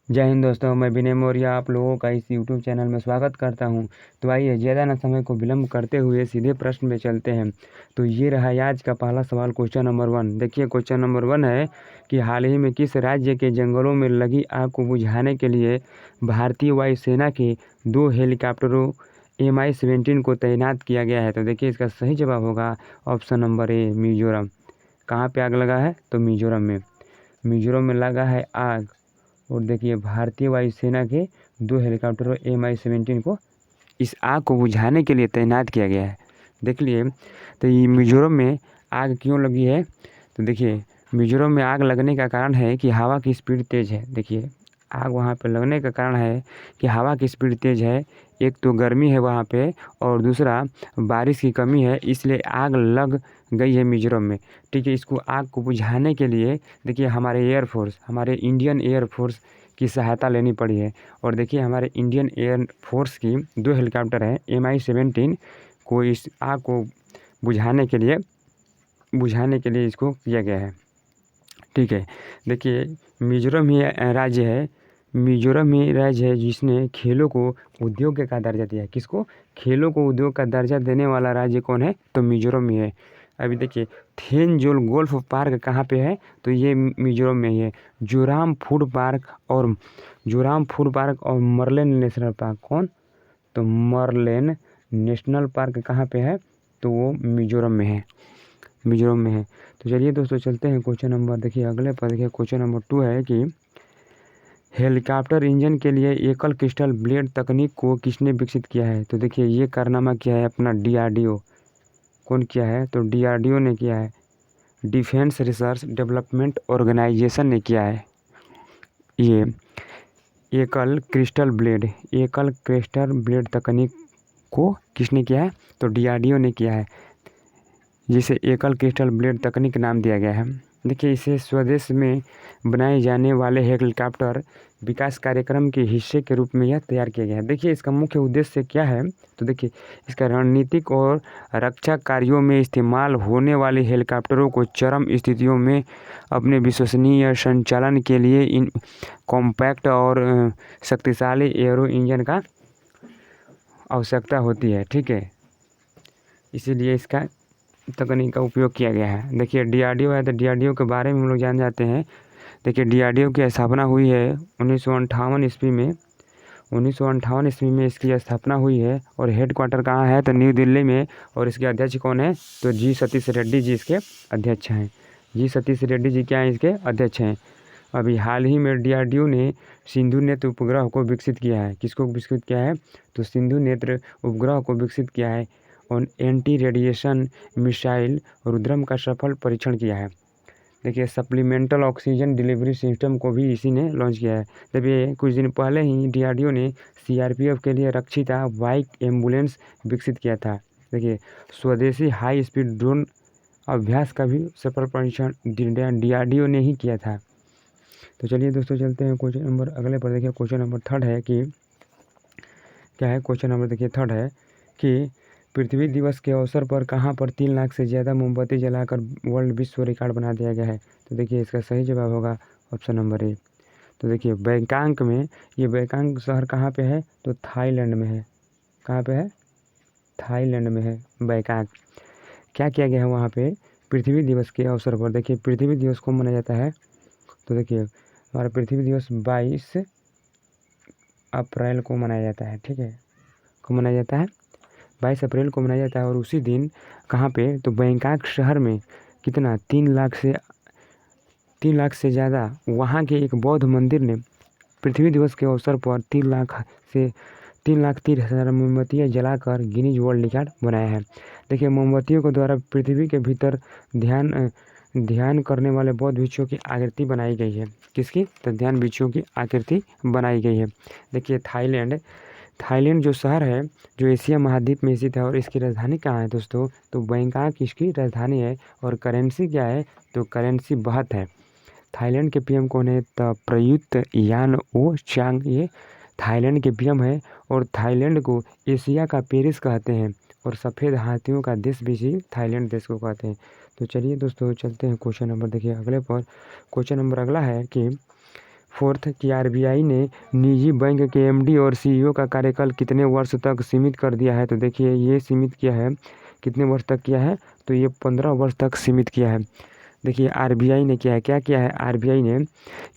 जय हिंद दोस्तों, मैं विनय मौर्य आप लोगों का इस यूट्यूब चैनल में स्वागत करता हूं। तो आइए ज़्यादा न समय को विलंब करते हुए सीधे प्रश्न में चलते हैं। तो ये रहा आज का पहला सवाल, क्वेश्चन नंबर 1। देखिए क्वेश्चन नंबर 1 है कि हाल ही में किस राज्य के जंगलों में लगी आग को बुझाने के लिए भारतीय वायुसेना के 2 हेलीकॉप्टरों Mi-17 को तैनात किया गया है। तो देखिए इसका सही जवाब होगा ऑप्शन नंबर ए, मिजोरम। कहाँ पे आग लगा है? तो मिजोरम में। मिजोरम में लगा है आग। और देखिए भारतीय वायुसेना के 2 हेलीकॉप्टरों Mi-17 को इस आग को बुझाने के लिए तैनात किया गया है। देख लिए। तो ये मिजोरम में आग क्यों लगी है? तो देखिए मिजोरम में आग लगने का कारण है कि हवा की स्पीड तेज़ है। देखिए आग वहाँ पे लगने का कारण है कि हवा की स्पीड तेज़ है। एक तो गर्मी है वहाँ पे और दूसरा बारिश की कमी है, इसलिए आग लग गई है मिजोरम में। ठीक है, इसको आग को बुझाने के लिए देखिए हमारे एयरफोर्स, हमारे इंडियन एयरफोर्स की सहायता लेनी पड़ी है। और देखिए हमारे इंडियन एयरफोर्स की 2 हेलीकॉप्टर हैं Mi-17 को इस आग को बुझाने के लिए इसको किया गया है। ठीक है, देखिए मिजोरम ही राज्य है, मिजोरम ही राज्य है जिसने खेलों को उद्योग का दर्जा दिया है। किसको? खेलों को उद्योग का दर्जा देने वाला राज्य कौन है? तो मिजोरम ही है। अभी देखिए थेनजोल गोल्फ पार्क कहाँ पे है? तो ये मिजोरम में ही है। जोराम फूड पार्क और मर्लेन नेशनल पार्क कौन? तो मर्लेन नेशनल पार्क कहाँ पे है? तो वो मिजोरम में है, मिजोरम में है। तो चलिए दोस्तों चलते हैं क्वेश्चन नंबर, देखिए अगले पर। देखिए क्वेश्चन नंबर 2 है कि हेलीकॉप्टर इंजन के लिए एकल क्रिस्टल ब्लेड तकनीक को किसने विकसित किया है? तो देखिए ये कारनामा किया है अपना DRDO। कौन किया है? तो DRDO ने किया है, डिफेंस रिसर्च डेवलपमेंट ऑर्गेनाइजेशन ने किया है। ये एकल क्रिस्टल ब्लेड तकनीक को किसने किया है? तो DRDO ने किया है, जिसे एकल क्रिस्टल ब्लेड तकनीक नाम दिया गया है। देखिए इसे स्वदेश में बनाए जाने वाले हेलीकॉप्टर विकास कार्यक्रम के हिस्से के रूप में यह तैयार किया गया है। देखिए इसका मुख्य उद्देश्य क्या है? तो देखिए इसका रणनीतिक और रक्षा कार्यों में इस्तेमाल होने वाले हेलीकॉप्टरों को चरम स्थितियों में अपने विश्वसनीय संचालन के लिए इन कॉम्पैक्ट और शक्तिशाली एयरो इंजन का आवश्यकता होती है। ठीक है, इसीलिए इसका तकनीक का उपयोग किया गया है। देखिए DRDO है, तो DRDO के बारे में हम लोग जान जाते हैं। देखिए DRDO की स्थापना हुई है 1958 ईस्वी में। 1958 ईस्वी में इसकी स्थापना हुई है और हेडक्वार्टर कहाँ है? तो न्यू दिल्ली में। और इसके अध्यक्ष कौन है? तो जी सतीश रेड्डी जी इसके अध्यक्ष हैं। जी सतीश रेड्डी जी क्या हैं? इसके अध्यक्ष हैं। अभी हाल ही में DRDO ने सिंधु नेत्र उपग्रह को विकसित किया है। किसको विकसित किया है? तो सिंधु नेत्र उपग्रह को विकसित किया है और एंटी रेडिएशन मिसाइल रुद्रम का सफल परीक्षण किया है। देखिए सप्लीमेंटल ऑक्सीजन डिलीवरी सिस्टम को भी इसी ने लॉन्च किया है। जब ये कुछ दिन पहले ही DRDO ने CRPF के लिए रक्षिता बाइक एम्बुलेंस विकसित किया था। देखिए स्वदेशी हाई स्पीड ड्रोन अभ्यास का भी सफल परीक्षण DRDO ने ही किया था। तो चलिए दोस्तों चलते हैं क्वेश्चन नंबर अगले पर। देखिए क्वेश्चन नंबर 3 है कि क्या है? क्वेश्चन नंबर देखिए 3 है कि पृथ्वी दिवस के अवसर पर कहाँ पर 3 लाख से ज़्यादा मोमबत्ती जलाकर वर्ल्ड विश्व रिकॉर्ड बना दिया गया है? तो देखिए इसका सही जवाब होगा ऑप्शन नंबर ए। तो देखिए बैंकॉक में, ये बैंकॉक शहर कहाँ पे है? तो थाईलैंड में है। कहाँ पे है? थाईलैंड में है बैंकॉक। क्या किया गया है वहाँ पे पृथ्वी दिवस के अवसर पर? देखिए पृथ्वी दिवस को मनाया जाता है। तो देखिए हमारा पृथ्वी दिवस 22 अप्रैल को मनाया जाता है। ठीक है, को मनाया जाता है 22 अप्रैल को मनाया जाता है। और उसी दिन कहाँ पे? तो बैंकॉक शहर में कितना 3 लाख से ज़्यादा वहाँ के एक बौद्ध मंदिर ने पृथ्वी दिवस के अवसर पर 3,30,000 मोमबत्तियाँ जलाकर गिनीज वर्ल्ड रिकॉर्ड बनाया है। देखिए मोमबत्तियों के द्वारा पृथ्वी के भीतर ध्यान करने वाले बौद्ध भिक्षुओं की आकृति बनाई गई है। किसकी? तो ध्यान भिक्षुओं की आकृति बनाई गई है। देखिए थाईलैंड जो शहर है, जो एशिया महाद्वीप में स्थित है, और इसकी राजधानी कहाँ है दोस्तों? तो बैंकॉक इसकी राजधानी है। और करेंसी क्या है? तो करेंसी बाht है। थाईलैंड के PM कौन है? तो प्रयुक्त यान ओ चांग, ये थाईलैंड के PM है। और थाईलैंड को एशिया का पेरिस कहते हैं और सफ़ेद हाथियों का देश भी इसी थाईलैंड देश को कहते हैं। तो चलिए दोस्तों चलते हैं क्वेश्चन नंबर देखिए अगले पर। क्वेश्चन नंबर अगला है कि फोर्थ कि आरबीआई ने निजी बैंक के एमडी और सीईओ का कार्यकाल कितने वर्ष तक सीमित कर दिया है। तो देखिए ये सीमित किया है, कितने वर्ष तक किया है, तो ये 15 वर्ष तक सीमित किया है। देखिए आरबीआई ने क्या किया है, आरबीआई ने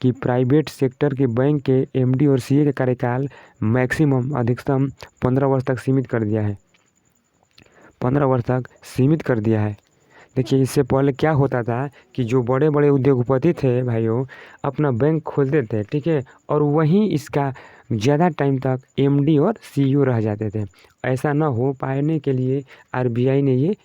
कि प्राइवेट सेक्टर के बैंक के एमडी और सीए का कार्यकाल मैक्सिमम अधिकतम 15 वर्ष तक सीमित कर दिया है, 15 वर्ष तक सीमित कर दिया है। देखिए इससे पहले क्या होता था कि जो बड़े बड़े उद्योगपति थे भाइयों अपना बैंक खोलते थे, ठीक है, और वहीं इसका ज़्यादा टाइम तक एमडी और सीईओ रह जाते थे। ऐसा ना हो पाने के लिए आरबीआई ने ये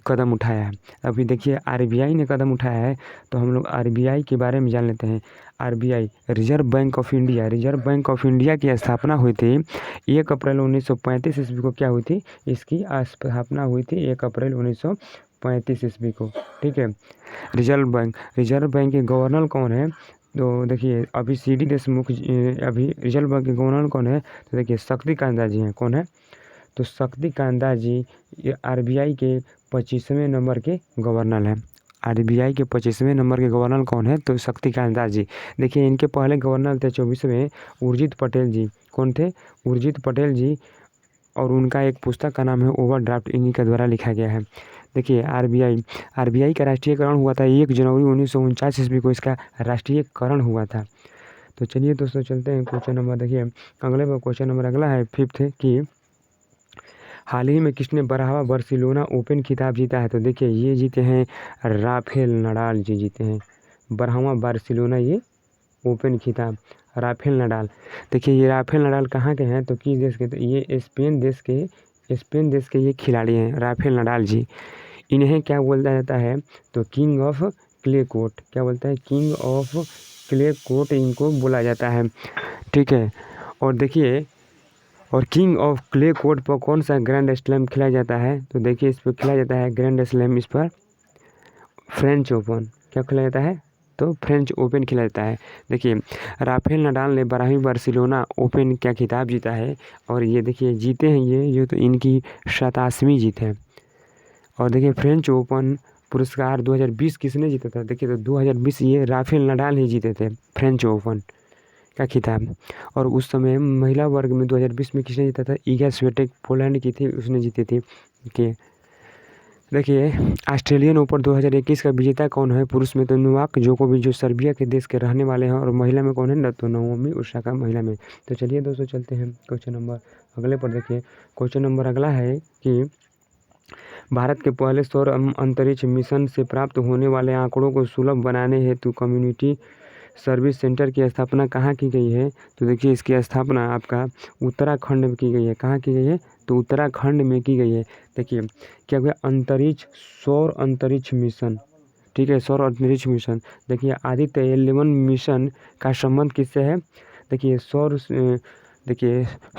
कदम उठाया है। अभी देखिए आरबीआई ने कदम उठाया है, तो हम लोग आरबीआई के बारे में जान लेते हैं। RBI reserve bank of India, reserve bank of India की स्थापना हुई थी 1 अप्रैल 1935 ईस्वी को। क्या हुई थी, इसकी स्थापना हुई थी 1 अप्रैल 1935 ईस्वी को, ठीक है। रिजर्व बैंक के गवर्नर कौन है, तो देखिए अभी सीडी देशमुख अभी रिजर्व बैंक के गवर्नर कौन है, तो देखिए शक्तिकांत दास जी हैं। कौन है, तो शक्तिकांत दास जी ये आरबीआई के 25वें नंबर के गवर्नर हैं। आरबीआई के 25वें नंबर के गवर्नर कौन है, तो शक्तिकांत दास जी। देखिए इनके पहले गवर्नर थे 24वें उर्जित पटेल जी। कौन थे, उर्जित पटेल जी, और उनका एक पुस्तक का नाम है ओवरड्राफ्ट, इन्हीं के द्वारा लिखा गया है। देखिए आरबीआई का राष्ट्रीयकरण हुआ था 1 जनवरी 1949 ईस्वी को, इसका राष्ट्रीयकरण हुआ था। तो चलिए दोस्तों चलते हैं क्वेश्चन नंबर, देखिए अगले क्वेश्चन नंबर अगला है 5th कि हाल ही में किसने बढ़ावा बार्सिलोना ओपन खिताब जीता है। तो देखिए ये जीते हैं राफेल नडाल जी जीते हैं बढ़ावा बार्सिलोना ये ओपन खिताब, राफेल नडाल। देखिए ये राफेल नडाल कहाँ के हैं, तो किस देश के, तो ये स्पेन देश के ये खिलाड़ी हैं राफेल नडाल जी। इन्हें क्या बोलता जाता है, तो किंग ऑफ क्ले कोर्ट, क्या बोलता है, किंग ऑफ क्ले कोर्ट इनको बोला जाता है, ठीक है। और देखिए और किंग ऑफ क्ले कोर्ट पर कौन सा ग्रैंड स्लैम खिलाया जाता है, तो देखिए इस पर खिलाया जाता है ग्रैंड स्लैम, इस पर फ्रेंच ओपन, क्या खिलाया जाता है, तो फ्रेंच ओपन खिलाया जाता है। देखिए राफेल नडाल ने 12वीं बार्सिलोना ओपन का खिताब जीता है, और ये देखिए जीते हैं ये तो इनकी 87वीं जीत है। और देखिए फ्रेंच ओपन पुरस्कार 2020 किसने जीता था, देखिए तो 2020 ये राफेल नडाल ही जीते थे फ्रेंच ओपन का खिताब। और उस समय महिला वर्ग में 2020 में किसने जीता था, ईगा स्वियाटेक पोलैंड की थी, उसने जीती थी। देखिए ऑस्ट्रेलियन ओपन 2021 का विजेता कौन है, पुरुष में तो नोवाक जोकोविच जो सर्बिया के देश के रहने वाले हैं, और महिला में कौन है, तो नाओमी ओसाका महिला में। तो चलिए दोस्तों चलते हैं क्वेश्चन नंबर अगले पर। देखिए क्वेश्चन नंबर अगला है कि भारत के पहले सौर अंतरिक्ष मिशन से प्राप्त होने वाले आंकड़ों को सुलभ बनाने हेतु कम्युनिटी सर्विस सेंटर की स्थापना कहाँ की गई है। तो देखिए इसकी स्थापना आपका उत्तराखंड में की गई है। कहाँ की गई है, तो उत्तराखंड में की गई है। देखिए क्या हुआ, सौर अंतरिक्ष मिशन, ठीक है, सौर अंतरिक्ष मिशन। देखिए आदित्य 11 मिशन का संबंध किससे है, देखिए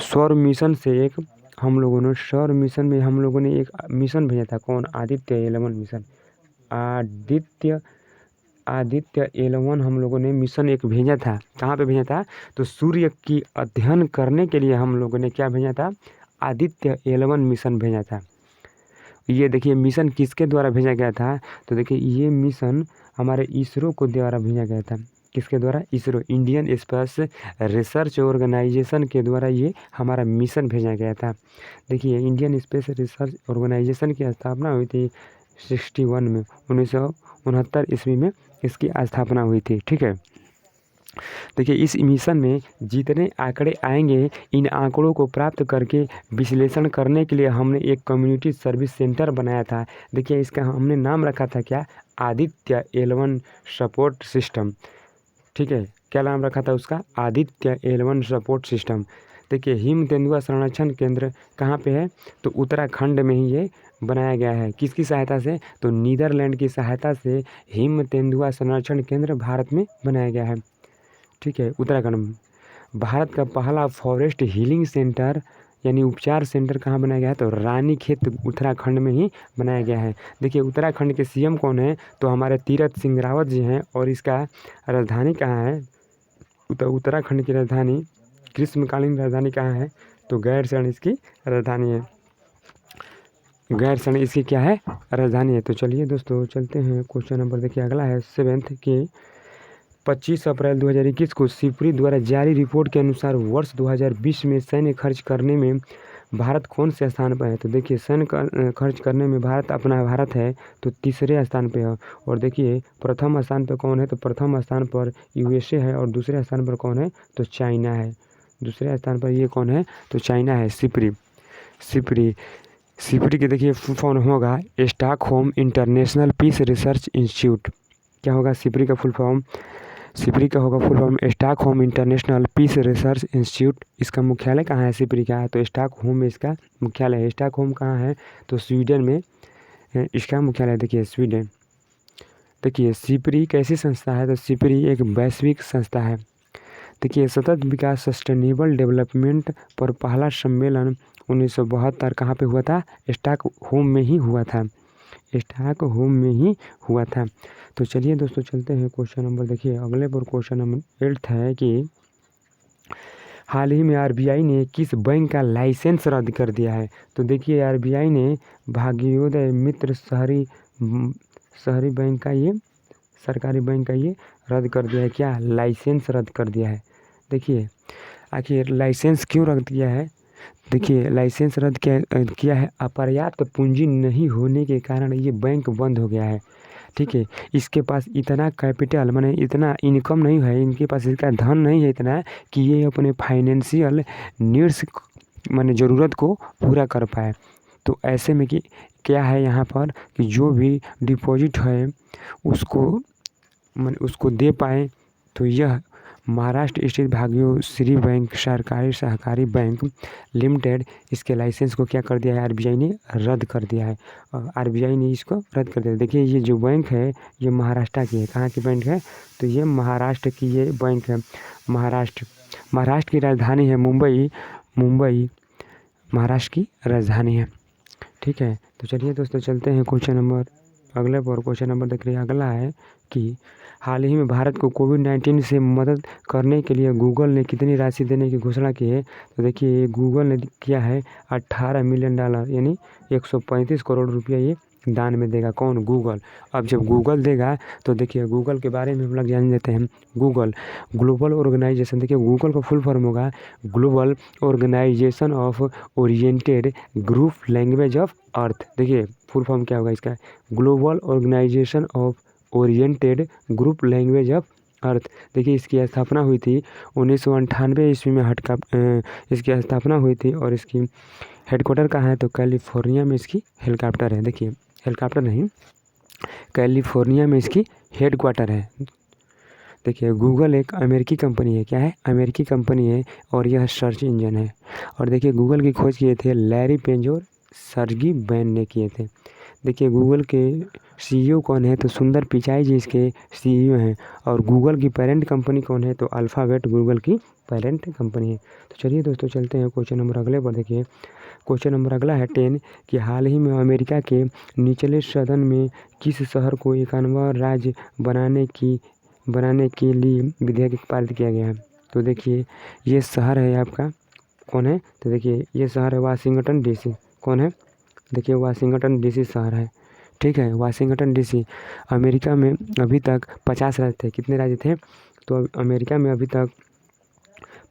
सौर मिशन से एक हम लोगों ने सौर मिशन में हम लोगों ने एक मिशन भेजा था, कौन, आदित्य 11 मिशन, आदित्य 11 हम लोगों ने मिशन एक भेजा था। कहाँ पे भेजा था, तो सूर्य की अध्ययन करने के लिए हम लोगों ने क्या भेजा था, आदित्य 11 मिशन भेजा था। ये देखिए मिशन किसके द्वारा भेजा गया था, तो देखिए ये मिशन हमारे इसरो को द्वारा भेजा गया था। किसके द्वारा, ISRO, Indian space research organisation के द्वारा ये हमारा मिशन भेजा गया था। देखिए इंडियन स्पेस रिसर्च ऑर्गेनाइजेशन की स्थापना हुई थी 61 में, 1969 ईस्वी में इसकी स्थापना हुई थी, ठीक है। देखिए इस मिशन में जितने आंकड़े आएंगे, इन आंकड़ों को प्राप्त करके विश्लेषण करने के लिए हमने एक कम्युनिटी सर्विस सेंटर बनाया था। देखिए इसका हमने नाम रखा था क्या, आदित्य 11 सपोर्ट सिस्टम, ठीक है। क्या नाम रखा था उसका, आदित्य 11 सपोर्ट सिस्टम। देखिए हिम तेंदुआ संरक्षण केंद्र कहाँ पे है, तो उत्तराखंड में ही ये बनाया गया है। किसकी सहायता से, तो नीदरलैंड की सहायता से हिम तेंदुआ संरक्षण केंद्र भारत में बनाया गया है, ठीक है, उत्तराखंड में। भारत का पहला फॉरेस्ट हीलिंग सेंटर यानी उपचार सेंटर कहाँ बनाया गया है, तो रानीखेत उत्तराखंड में ही बनाया गया है। देखिए उत्तराखंड के सीएम कौन है, तो हमारे तीरथ सिंह रावत जी हैं, और इसका राजधानी कहाँ है, उत्तराखंड की राजधानी, ग्रीष्मकालीन राजधानी कहाँ है, तो गैरसैंण इसकी राजधानी है, गैरसैंण इसकी क्या है, राजधानी है। तो चलिए दोस्तों चलते हैं क्वेश्चन नंबर, देखिए अगला है 7th की 25 अप्रैल 2021 को सिप्री द्वारा जारी रिपोर्ट के अनुसार वर्ष 2020 में सैन्य खर्च करने में भारत कौन से स्थान पर है? तो देखिए सैन्य खर्च करने में भारत है तो तीसरे स्थान पे है। और देखिए प्रथम स्थान पर कौन है? तो प्रथम स्थान पर यूएसए है और दूसरे स्थान पर कौन है? तो चाइना है। दूसरे स्थान पर ये कौन है? तो चाइना है। सिप्री के देखिए फुल फॉर्म होगा Stockholm International Peace Research Institute. क्या होगा सिप्री का फुल फॉर्म? सिप्री का होगा full form Stockholm International Peace Research Institute. इसका मुख्यालय कहाँ है सिप्री का? तो स्टॉकहोम में इसका मुख्यालय है। स्टॉकहोम कहाँ है? तो स्वीडन में इसका मुख्यालय। देखिए स्वीडन। देखिए सिप्री कैसी संस्था है? तो सिप्री एक वैश्विक संस्था है। देखिए सतत विकास सस्टेनेबल डेवलपमेंट पर पहला सम्मेलन 1972 कहाँ पे हुआ था? स्टॉकहोम में ही हुआ था। स्टॉकहोम में ही हुआ था। तो चलिए दोस्तों चलते हैं क्वेश्चन नंबर, देखिए अगले पर क्वेश्चन नंबर 8 है कि हाल ही में आरबीआई ने किस बैंक का लाइसेंस रद्द कर दिया है? तो देखिए आरबीआई ने भाग्योदय मित्र शहरी बैंक का ये सरकारी बैंक का ये रद्द कर दिया है। क्या? लाइसेंस रद्द कर दिया है। देखिए आखिर लाइसेंस क्यों रद्द किया है? देखिए लाइसेंस रद्द किया है अपर्याप्त पूंजी नहीं होने के कारण ये बैंक बंद हो गया है। ठीक है, इसके पास इतना कैपिटल माने इतना इनकम नहीं है, इनके पास इसका धन नहीं है इतना कि ये अपने फाइनेंशियल नीड्स माने ज़रूरत को पूरा कर पाए। तो ऐसे में कि क्या है यहाँ पर कि जो भी डिपॉजिट है उसको दे पाए। तो यह महाराष्ट्र स्टेट भाग्यश्री बैंक सरकारी सहकारी बैंक लिमिटेड इसके लाइसेंस को क्या कर दिया है? आरबीआई ने रद्द कर दिया है। आरबीआई ने इसको रद्द कर दिया। देखिए ये जो बैंक है ये महाराष्ट्र की है। कहाँ की बैंक है? तो ये महाराष्ट्र की ये बैंक है। महाराष्ट्र की राजधानी है मुंबई महाराष्ट्र की राजधानी है। ठीक है, तो चलिए दोस्तों चलते हैं क्वेश्चन नंबर अगले पर। क्वेश्चन नंबर देख रहे हैं अगला है कि हाल ही में भारत को कोविड-19 से मदद करने के लिए गूगल ने कितनी राशि देने की घोषणा की है? तो देखिए गूगल ने किया है $18 मिलियन यानी 135 करोड़ रुपया ये दान में देगा। कौन? गूगल। अब जब गूगल देगा तो देखिए गूगल के बारे में हम लोग जान लेते हैं। गूगल ग्लोबल ऑर्गेनाइजेशन, देखिए गूगल का फुल फॉर्म होगा global organization of oriented group language of Earth. देखिए फुल फॉर्म क्या होगा इसका? Global organization of oriented group language of Earth. देखिए इसकी स्थापना हुई थी 1998 ईस्वी में इसकी स्थापना हुई थी और इसकी हेडक्वार्टर कहाँ है? तो कैलिफोर्निया में इसकी हेलीकॉप्टर है। देखिए हेलीकॉप्टर नहीं, कैलिफोर्निया में इसकी हेडक्वार्टर है। देखिए गूगल एक अमेरिकी कंपनी है। क्या है? अमेरिकी कंपनी है और यह सर्च इंजन है। और देखिए गूगल की खोज किए थे लैरी पेज और सर्गी ब्रिन ने किए थे। देखिए गूगल के सीईओ कौन है? तो सुंदर पिचाई जी इसके सीईओ हैं। और गूगल की पेरेंट कंपनी कौन है? तो अल्फ़ाबेट गूगल की पेरेंट कंपनी है। तो चलिए दोस्तों चलते हैं क्वेश्चन नंबर अगले पर। देखिए क्वेश्चन नंबर अगला है 10 कि हाल ही में अमेरिका के निचले सदन में किस शहर को 51वां राज्य बनाने के लिए विधेयक पारित किया गया है? तो देखिए ये शहर है आपका कौन है? तो देखिए ये शहर है वाशिंगटन डीसी। कौन है? देखिए वाशिंगटन डीसी शहर है। ठीक है, वाशिंगटन डीसी। अमेरिका में अभी तक 50 राज्य थे। कितने राज्य थे? तो अमेरिका में अभी तक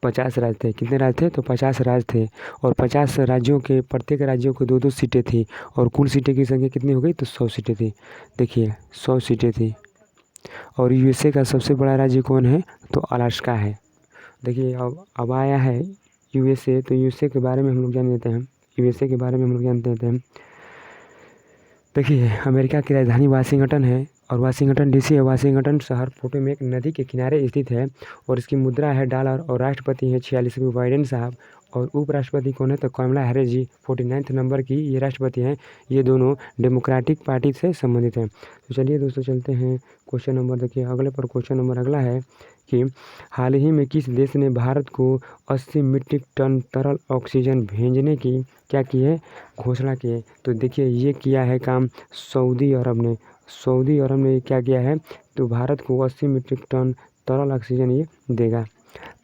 50 राज्य थे। कितने राज्य थे? तो 50 राज्य थे। और 50 राज्यों के प्रत्येक राज्यों को 2-2 सीटें थी और कुल सीटें की संख्या कितनी हो गई? तो 100 सीटें थी। देखिए 100 सीटें थी। और यूएसए का सबसे बड़ा राज्य कौन है? तो अलास्का है। देखिए अब आया है यूएसए। तो यूएसए के बारे में हम लोग जान लेते हैं। यूएसए के बारे में हम लोग जानते हैं। देखिए अमेरिका की राजधानी वाशिंगटन है और वाशिंगटन डीसी है। वाशिंगटन शहर पोटोमेक नदी के किनारे स्थित है और इसकी मुद्रा है डॉलर। और राष्ट्रपति हैं 46वें बाइडेन साहब। और उपराष्ट्रपति कौन है? तो कमला हैरिस जी 49 नंबर की ये राष्ट्रपति हैं। ये दोनों डेमोक्रेटिक पार्टी से संबंधित हैं। तो चलिए दोस्तों चलते हैं क्वेश्चन नंबर, देखिए अगले पर। क्वेश्चन नंबर अगला है कि हाल ही में किस देश ने भारत को 80 मीट्रिक टन तरल ऑक्सीजन भेजने की क्या की है? घोषणा की है। तो देखिए ये किया है काम सऊदी अरब ने। सऊदी अरब ने क्या किया है? तो भारत को 80 मीट्रिक टन तरल ऑक्सीजन ये देगा।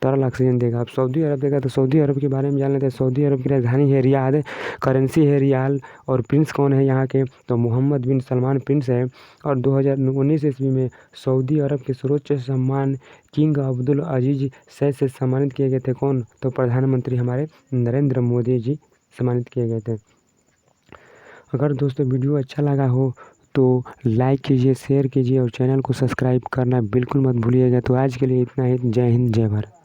तरल ऑक्सीजन देगा। अब सऊदी अरब देगा, तो सऊदी अरब के बारे में जान लेते हैं। सऊदी अरब की राजधानी है रियाद, करेंसी है रियाल, और प्रिंस कौन है यहाँ के, तो मोहम्मद बिन सलमान प्रिंस है। और 2019 ईस्वी में सऊदी अरब के सर्वोच्च सम्मान किंग अब्दुल अजीज सैद से सम्मानित किए गए थे। कौन, तो प्रधानमंत्री हमारे नरेंद्र मोदी जी सम्मानित किए गए थे। अगर दोस्तों वीडियो अच्छा लगा हो तो लाइक कीजिए, शेयर कीजिए और चैनल को सब्सक्राइब करना बिल्कुल मत भूलिएगा। तो आज के लिए इतना ही। जय हिंद, जय भारत।